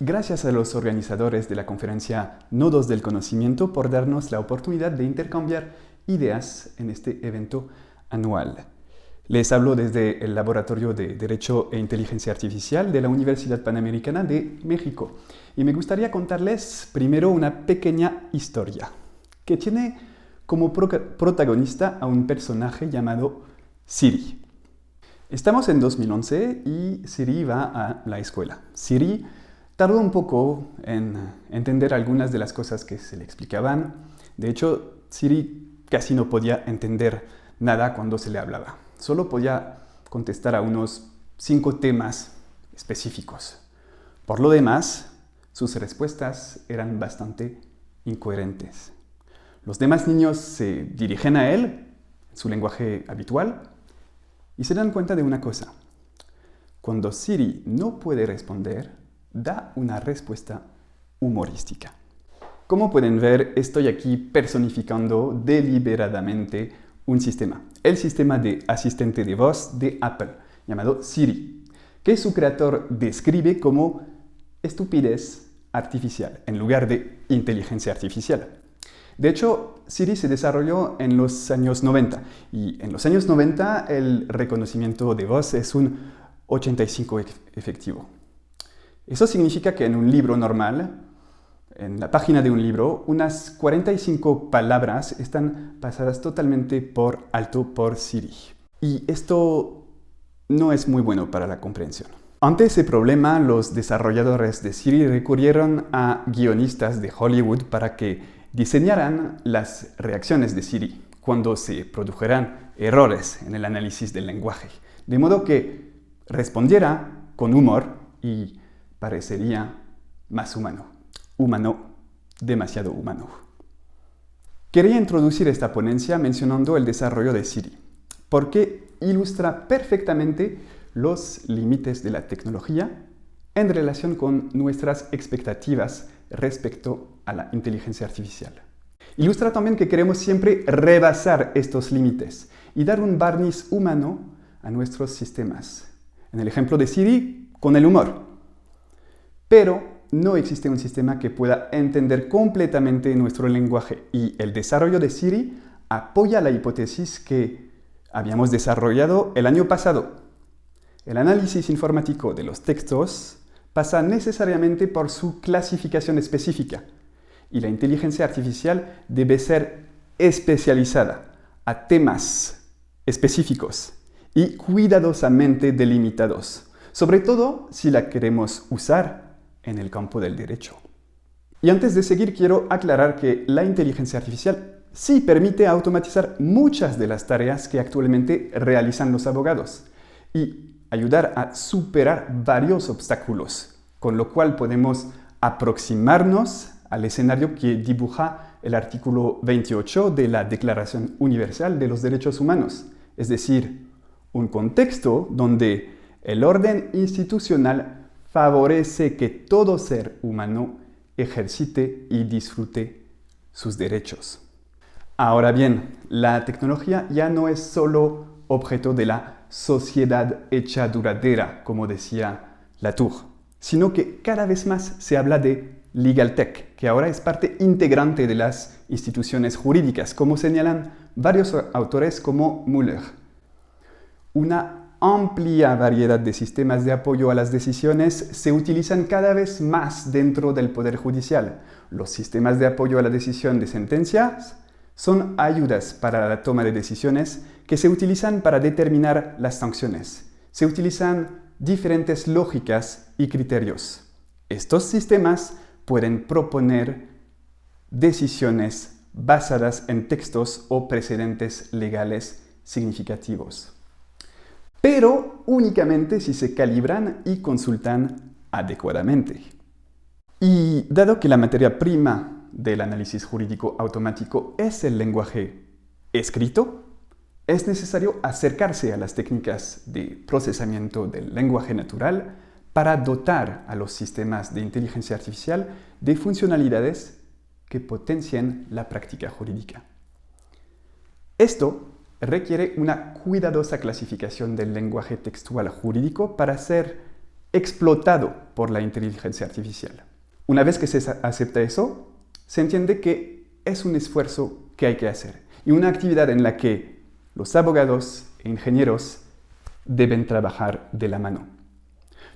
Gracias a los organizadores de la conferencia Nodos del Conocimiento por darnos la oportunidad de intercambiar ideas en este evento anual. Les hablo desde el Laboratorio de Derecho e Inteligencia Artificial de la Universidad Panamericana de México. Y me gustaría contarles primero una pequeña historia que tiene como protagonista a un personaje llamado Siri. Estamos en 2011 y Siri va a la escuela. Siri tardó un poco en entender algunas de las cosas que se le explicaban. De hecho, Siri casi no podía entender nada cuando se le hablaba. Solo podía contestar a unos 5 temas específicos. Por lo demás, sus respuestas eran bastante incoherentes. Los demás niños se dirigen a él, en su lenguaje habitual, y se dan cuenta de una cosa. Cuando Siri no puede responder, da una respuesta humorística. Como pueden ver, estoy aquí personificando deliberadamente un sistema. El sistema de asistente de voz de Apple, llamado Siri, que su creador describe como estupidez artificial, en lugar de inteligencia artificial. De hecho, Siri se desarrolló en los años 90 y en los años 90 el reconocimiento de voz es un 85 efectivo. Eso significa que en un libro normal, en la página de un libro, unas 45 palabras están pasadas totalmente por alto por Siri. Y esto no es muy bueno para la comprensión. Ante ese problema, los desarrolladores de Siri recurrieron a guionistas de Hollywood para que diseñaran las reacciones de Siri cuando se produjeran errores en el análisis del lenguaje, de modo que respondiera con humor y parecería más humano. Humano, demasiado humano. Quería introducir esta ponencia mencionando el desarrollo de Siri, porque ilustra perfectamente los límites de la tecnología en relación con nuestras expectativas respecto a la inteligencia artificial. Ilustra también que queremos siempre rebasar estos límites y dar un barniz humano a nuestros sistemas. En el ejemplo de Siri, con el humor. Pero no existe un sistema que pueda entender completamente nuestro lenguaje y el desarrollo de Siri apoya la hipótesis que habíamos desarrollado el año pasado. El análisis informático de los textos pasa necesariamente por su clasificación específica y la inteligencia artificial debe ser especializada a temas específicos y cuidadosamente delimitados, sobre todo si la queremos usar en el campo del derecho. Y antes de seguir, quiero aclarar que la inteligencia artificial sí permite automatizar muchas de las tareas que actualmente realizan los abogados y ayudar a superar varios obstáculos, con lo cual podemos aproximarnos al escenario que dibuja el artículo 28 de la Declaración Universal de los Derechos Humanos, es decir, un contexto donde el orden institucional favorece que todo ser humano ejercite y disfrute sus derechos. Ahora bien, la tecnología ya no es solo objeto de la sociedad hecha duradera, como decía Latour, sino que cada vez más se habla de legal tech, que ahora es parte integrante de las instituciones jurídicas, como señalan varios autores como Müller. Una amplia variedad de sistemas de apoyo a las decisiones se utilizan cada vez más dentro del Poder Judicial. Los sistemas de apoyo a la decisión de sentencias son ayudas para la toma de decisiones que se utilizan para determinar las sanciones. Se utilizan diferentes lógicas y criterios. Estos sistemas pueden proponer decisiones basadas en textos o precedentes legales significativos, pero únicamente si se calibran y consultan adecuadamente. Y dado que la materia prima del análisis jurídico automático es el lenguaje escrito, es necesario acercarse a las técnicas de procesamiento del lenguaje natural para dotar a los sistemas de inteligencia artificial de funcionalidades que potencien la práctica jurídica. Esto requiere una cuidadosa clasificación del lenguaje textual jurídico para ser explotado por la inteligencia artificial. Una vez que se acepta eso, se entiende que es un esfuerzo que hay que hacer y una actividad en la que los abogados e ingenieros deben trabajar de la mano.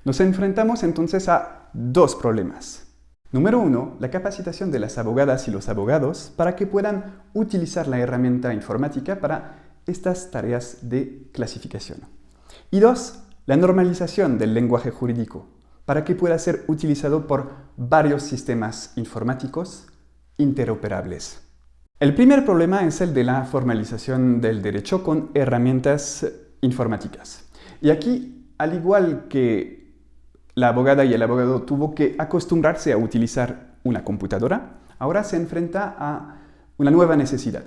Nos enfrentamos entonces a dos problemas. Número uno, la capacitación de las abogadas y los abogados para que puedan utilizar la herramienta informática para estas tareas de clasificación. Y dos, la normalización del lenguaje jurídico para que pueda ser utilizado por varios sistemas informáticos interoperables. El primer problema es el de la formalización del derecho con herramientas informáticas. Y aquí, al igual que la abogada y el abogado tuvo que acostumbrarse a utilizar una computadora, ahora se enfrenta a una nueva necesidad: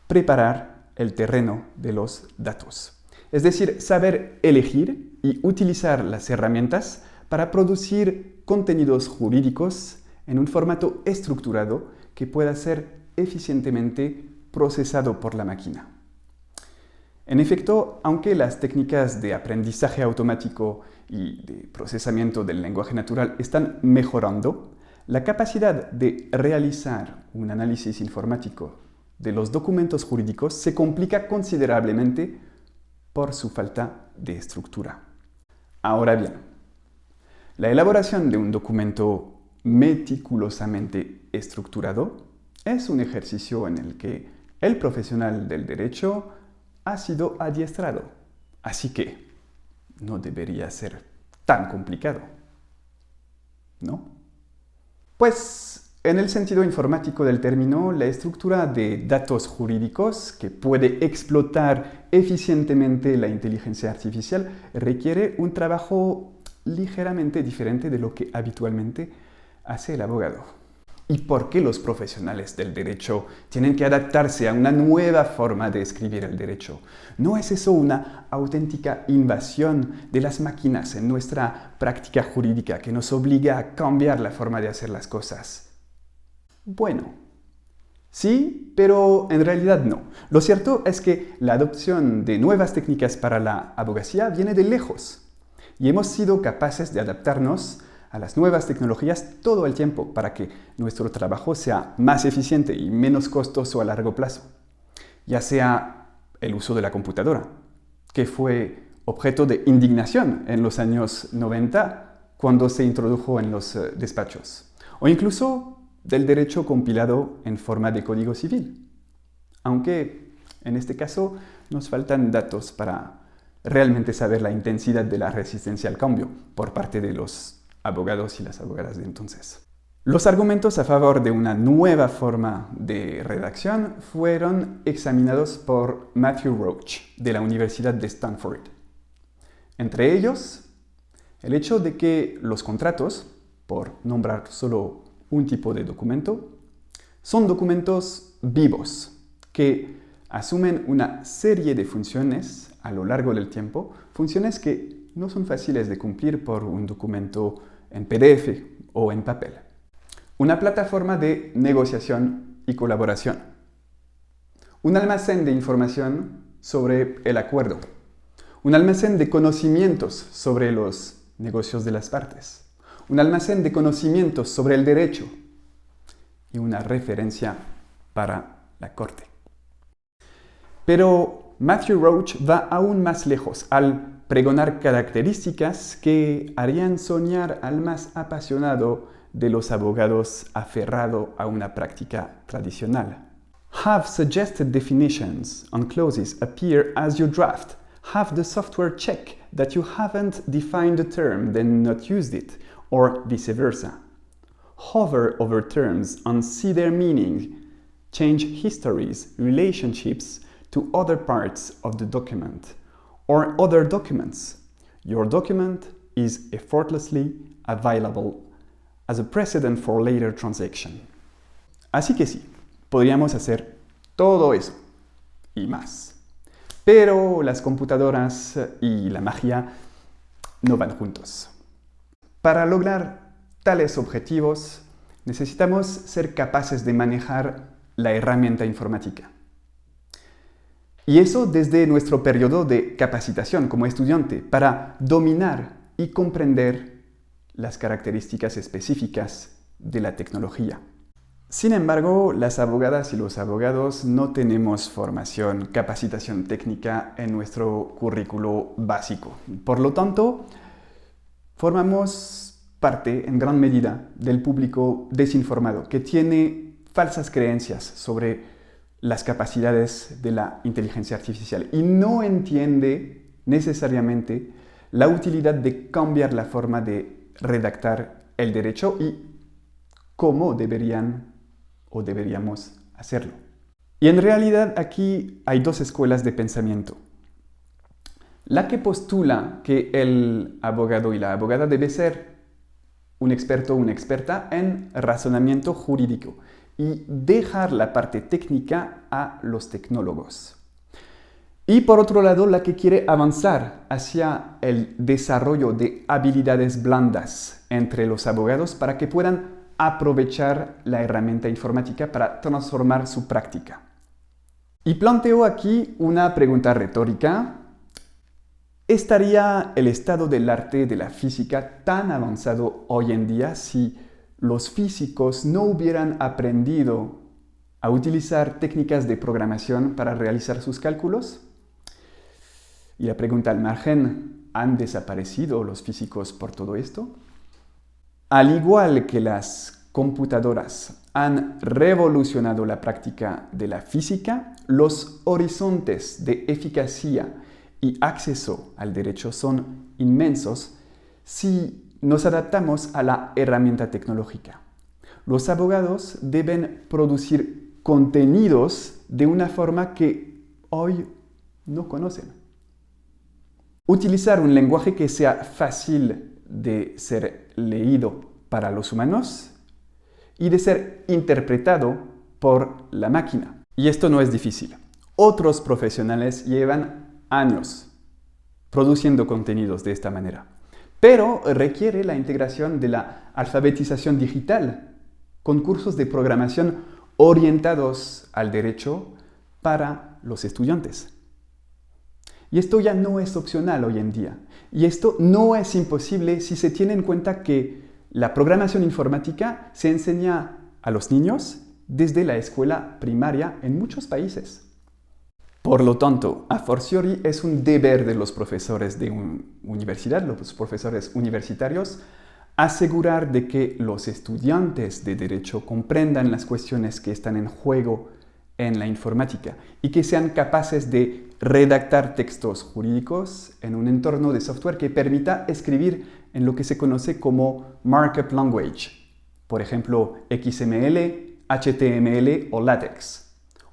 preparar el terreno de los datos. Es decir, saber elegir y utilizar las herramientas para producir contenidos jurídicos en un formato estructurado que pueda ser eficientemente procesado por la máquina. En efecto, aunque las técnicas de aprendizaje automático y de procesamiento del lenguaje natural están mejorando, la capacidad de realizar un análisis informático de los documentos jurídicos se complica considerablemente por su falta de estructura. Ahora bien, la elaboración de un documento meticulosamente estructurado es un ejercicio en el que el profesional del derecho ha sido adiestrado, así que no debería ser tan complicado, ¿no? Pues, en el sentido informático del término, la estructura de datos jurídicos que puede explotar eficientemente la inteligencia artificial requiere un trabajo ligeramente diferente de lo que habitualmente hace el abogado. ¿Y por qué los profesionales del derecho tienen que adaptarse a una nueva forma de escribir el derecho? ¿No es eso una auténtica invasión de las máquinas en nuestra práctica jurídica que nos obliga a cambiar la forma de hacer las cosas? Bueno, sí, pero en realidad no. Lo cierto es que la adopción de nuevas técnicas para la abogacía viene de lejos y hemos sido capaces de adaptarnos a las nuevas tecnologías todo el tiempo para que nuestro trabajo sea más eficiente y menos costoso a largo plazo. Ya sea el uso de la computadora, que fue objeto de indignación en los años 90 cuando se introdujo en los despachos, o incluso del derecho compilado en forma de código civil. Aunque en este caso nos faltan datos para realmente saber la intensidad de la resistencia al cambio por parte de los abogados y las abogadas de entonces. Los argumentos a favor de una nueva forma de redacción fueron examinados por Matthew Roach, de la Universidad de Stanford. Entre ellos, el hecho de que los contratos, por nombrar solo un tipo de documento, son documentos vivos que asumen una serie de funciones a lo largo del tiempo, funciones que no son fáciles de cumplir por un documento en PDF o en papel. Una plataforma de negociación y colaboración. Un almacén de información sobre el acuerdo. Un almacén de conocimientos sobre los negocios de las partes. Un almacén de conocimientos sobre el derecho. Y una referencia para la corte. Pero Matthew Roach va aún más lejos al pregonar características que harían soñar al más apasionado de los abogados aferrado a una práctica tradicional. Have suggested definitions on clauses appear as you draft. Have the software check that you haven't defined the term then not used it, or vice versa. Hover over terms and see their meaning. Change histories, relationships to other parts of the document or other documents. Your document is effortlessly available as a precedent for later transaction. Así que sí, podríamos hacer todo eso y más. Pero las computadoras y la magia no van juntos. Para lograr tales objetivos, necesitamos ser capaces de manejar la herramienta informática. Y eso desde nuestro periodo de capacitación como estudiante, para dominar y comprender las características específicas de la tecnología. Sin embargo, las abogadas y los abogados no tenemos formación, capacitación técnica en nuestro currículo básico. Por lo tanto, formamos parte en gran medida del público desinformado que tiene falsas creencias sobre las capacidades de la inteligencia artificial y no entiende necesariamente la utilidad de cambiar la forma de redactar el derecho y cómo deberíamos hacerlo. Y en realidad aquí hay dos escuelas de pensamiento. La que postula que el abogado y la abogada debe ser un experto o una experta en razonamiento jurídico y dejar la parte técnica a los tecnólogos. Y por otro lado, la que quiere avanzar hacia el desarrollo de habilidades blandas entre los abogados para que puedan aprovechar la herramienta informática para transformar su práctica. Y planteo aquí una pregunta retórica. ¿Estaría el estado del arte de la física tan avanzado hoy en día si los físicos no hubieran aprendido a utilizar técnicas de programación para realizar sus cálculos? Y la pregunta al margen, ¿han desaparecido los físicos por todo esto? Al igual que las computadoras han revolucionado la práctica de la física, los horizontes de eficacia y acceso al derecho son inmensos si nos adaptamos a la herramienta tecnológica. Los abogados deben producir contenidos de una forma que hoy no conocen. Utilizar un lenguaje que sea fácil de ser leído para los humanos y de ser interpretado por la máquina. Y esto no es difícil. Otros profesionales llevan años produciendo contenidos de esta manera, pero requiere la integración de la alfabetización digital con cursos de programación orientados al derecho para los estudiantes. Y esto ya no es opcional hoy en día. Y esto no es imposible si se tiene en cuenta que la programación informática se enseña a los niños desde la escuela primaria en muchos países. Por lo tanto, a fortiori es un deber de los profesores de universidad, los profesores universitarios, asegurar de que los estudiantes de derecho comprendan las cuestiones que están en juego en la informática y que sean capaces de redactar textos jurídicos en un entorno de software que permita escribir en lo que se conoce como markup language, por ejemplo, XML, HTML o LaTeX.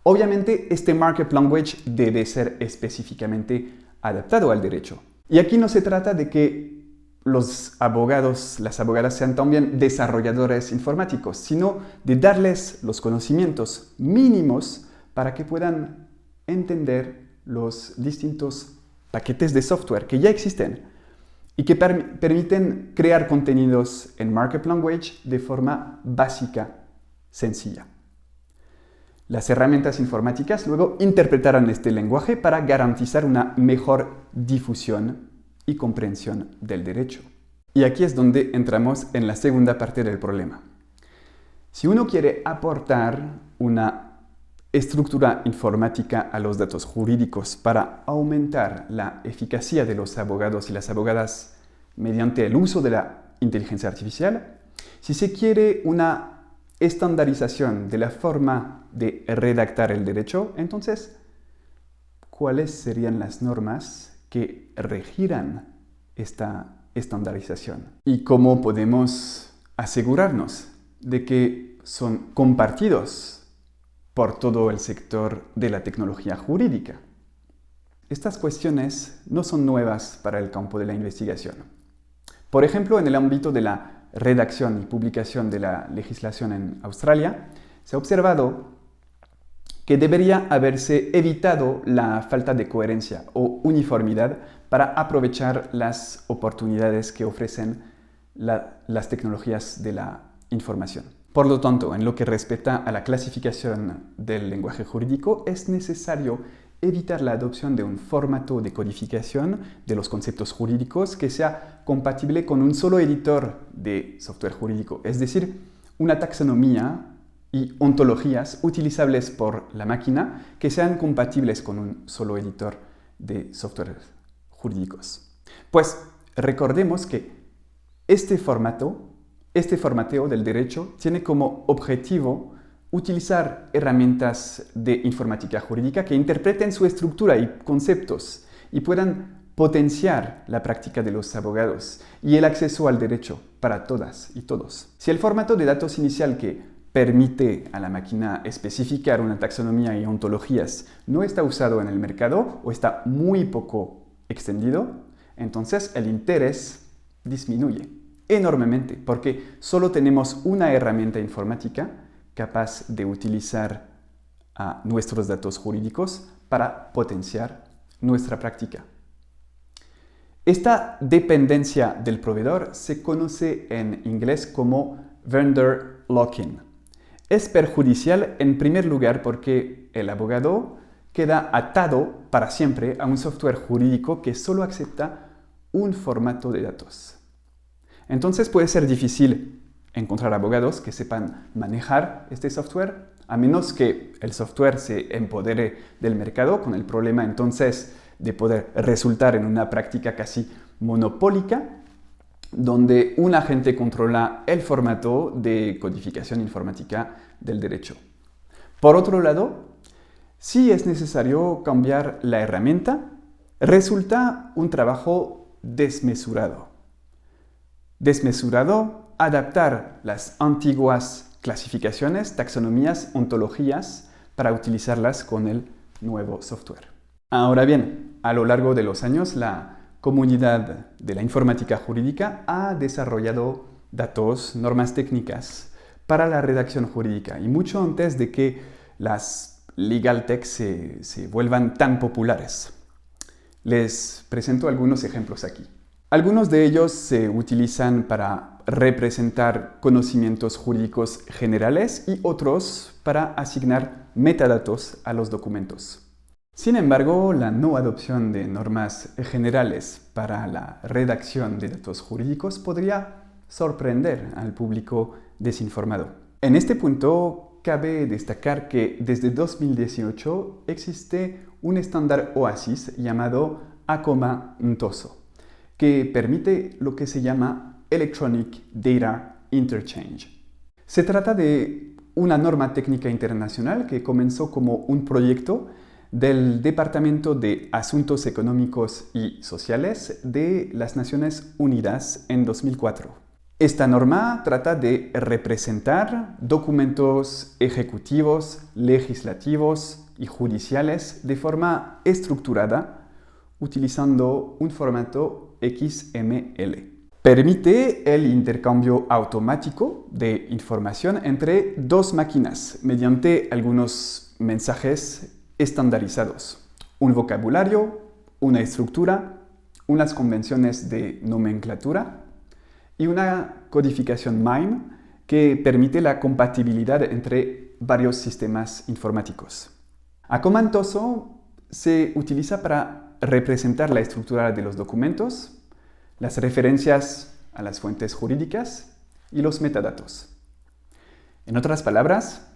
Obviamente, este markup language debe ser específicamente adaptado al derecho. Y aquí no se trata de que los abogados, las abogadas sean también desarrolladores informáticos, sino de darles los conocimientos mínimos para que puedan entender los distintos paquetes de software que ya existen y que permiten crear contenidos en markup language de forma básica, sencilla. Las herramientas informáticas luego interpretarán este lenguaje para garantizar una mejor difusión y comprensión del derecho. Y aquí es donde entramos en la segunda parte del problema. Si uno quiere aportar una estructura informática a los datos jurídicos para aumentar la eficacia de los abogados y las abogadas mediante el uso de la inteligencia artificial, si se quiere una estandarización de la forma de redactar el derecho, entonces, ¿cuáles serían las normas que regirán esta estandarización? ¿Y cómo podemos asegurarnos de que son compartidos por todo el sector de la tecnología jurídica? Estas cuestiones no son nuevas para el campo de la investigación. Por ejemplo, en el ámbito de la redacción y publicación de la legislación en Australia, se ha observado que debería haberse evitado la falta de coherencia o uniformidad para aprovechar las oportunidades que ofrecen las tecnologías de la información. Por lo tanto, en lo que respecta a la clasificación del lenguaje jurídico, es necesario evitar la adopción de un formato de codificación de los conceptos jurídicos que sea compatible con un solo editor de software jurídico, es decir, una taxonomía y ontologías utilizables por la máquina que sean compatibles con un solo editor de software jurídicos. Pues recordemos que este formateo del derecho tiene como objetivo utilizar herramientas de informática jurídica que interpreten su estructura y conceptos y puedan potenciar la práctica de los abogados y el acceso al derecho para todas y todos. Si el formato de datos inicial que permite a la máquina especificar una taxonomía y ontologías no está usado en el mercado o está muy poco extendido, entonces el interés disminuye enormemente porque solo tenemos una herramienta informática capaz de utilizar a nuestros datos jurídicos para potenciar nuestra práctica. Esta dependencia del proveedor se conoce en inglés como vendor lock-in. Es perjudicial en primer lugar porque el abogado queda atado para siempre a un software jurídico que solo acepta un formato de datos. Entonces puede ser difícil encontrar abogados que sepan manejar este software, a menos que el software se empodere del mercado, con el problema entonces de poder resultar en una práctica casi monopólica, donde un agente controla el formato de codificación informática del derecho. Por otro lado, si es necesario cambiar la herramienta, resulta un trabajo desmesurado. Adaptar las antiguas clasificaciones, taxonomías, ontologías para utilizarlas con el nuevo software. Ahora bien, a lo largo de los años, la comunidad de la informática jurídica ha desarrollado datos, normas técnicas para la redacción jurídica y mucho antes de que las legal tech se vuelvan tan populares. Les presento algunos ejemplos aquí. Algunos de ellos se utilizan para representar conocimientos jurídicos generales y otros para asignar metadatos a los documentos. Sin embargo, la no adopción de normas generales para la redacción de datos jurídicos podría sorprender al público desinformado. En este punto, cabe destacar que desde 2018 existe un estándar OASIS llamado ACOMA NTOSO, que permite lo que se llama Electronic Data Interchange. Se trata de una norma técnica internacional que comenzó como un proyecto del Departamento de Asuntos Económicos y Sociales de las Naciones Unidas en 2004. Esta norma trata de representar documentos ejecutivos, legislativos y judiciales de forma estructurada utilizando un formato XML. Permite el intercambio automático de información entre dos máquinas mediante algunos mensajes estandarizados, un vocabulario, una estructura, unas convenciones de nomenclatura y una codificación MIME que permite la compatibilidad entre varios sistemas informáticos. ACOMA NTOSO se utiliza para representar la estructura de los documentos, las referencias a las fuentes jurídicas y los metadatos. En otras palabras,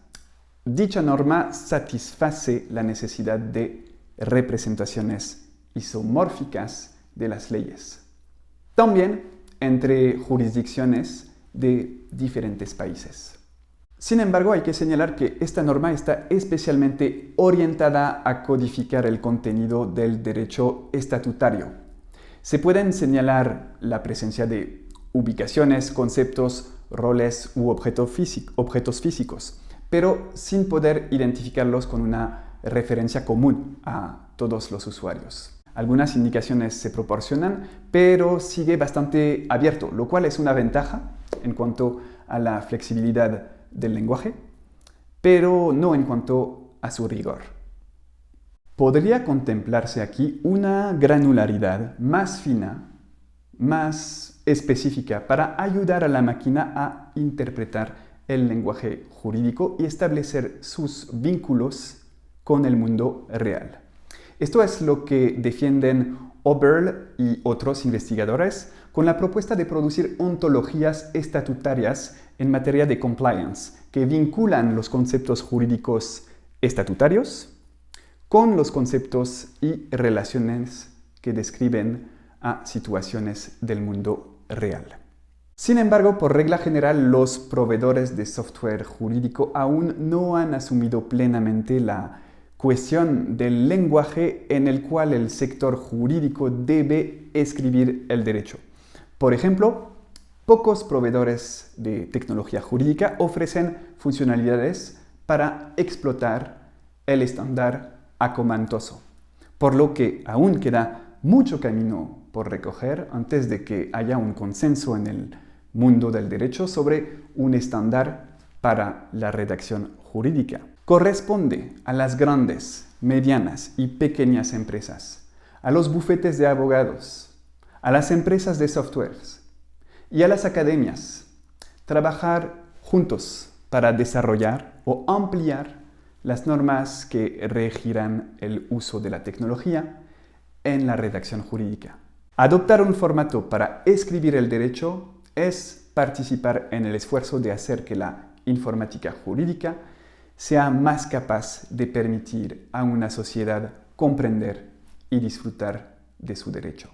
dicha norma satisface la necesidad de representaciones isomórficas de las leyes, también entre jurisdicciones de diferentes países. Sin embargo, hay que señalar que esta norma está especialmente orientada a codificar el contenido del derecho estatutario. Se pueden señalar la presencia de ubicaciones, conceptos, roles u objetos físicos, pero sin poder identificarlos con una referencia común a todos los usuarios. Algunas indicaciones se proporcionan, pero sigue bastante abierto, lo cual es una ventaja en cuanto a la flexibilidad del lenguaje, pero no en cuanto a su rigor. Podría contemplarse aquí una granularidad más fina, más específica, para ayudar a la máquina a interpretar el lenguaje jurídico y establecer sus vínculos con el mundo real. Esto es lo que defienden Oberl y otros investigadores con la propuesta de producir ontologías estatutarias en materia de compliance, que vinculan los conceptos jurídicos estatutarios con los conceptos y relaciones que describen a situaciones del mundo real. Sin embargo, por regla general, los proveedores de software jurídico aún no han asumido plenamente la cuestión del lenguaje en el cual el sector jurídico debe escribir el derecho. Por ejemplo, pocos proveedores de tecnología jurídica ofrecen funcionalidades para explotar el estándar acomantoso, por lo que aún queda mucho camino por recoger antes de que haya un consenso en el mundo del derecho sobre un estándar para la redacción jurídica. Corresponde a las grandes, medianas y pequeñas empresas, a los bufetes de abogados, a las empresas de softwares y a las academias trabajar juntos para desarrollar o ampliar las normas que regirán el uso de la tecnología en la redacción jurídica. Adoptar un formato para escribir el derecho es participar en el esfuerzo de hacer que la informática jurídica sea más capaz de permitir a una sociedad comprender y disfrutar de su derecho.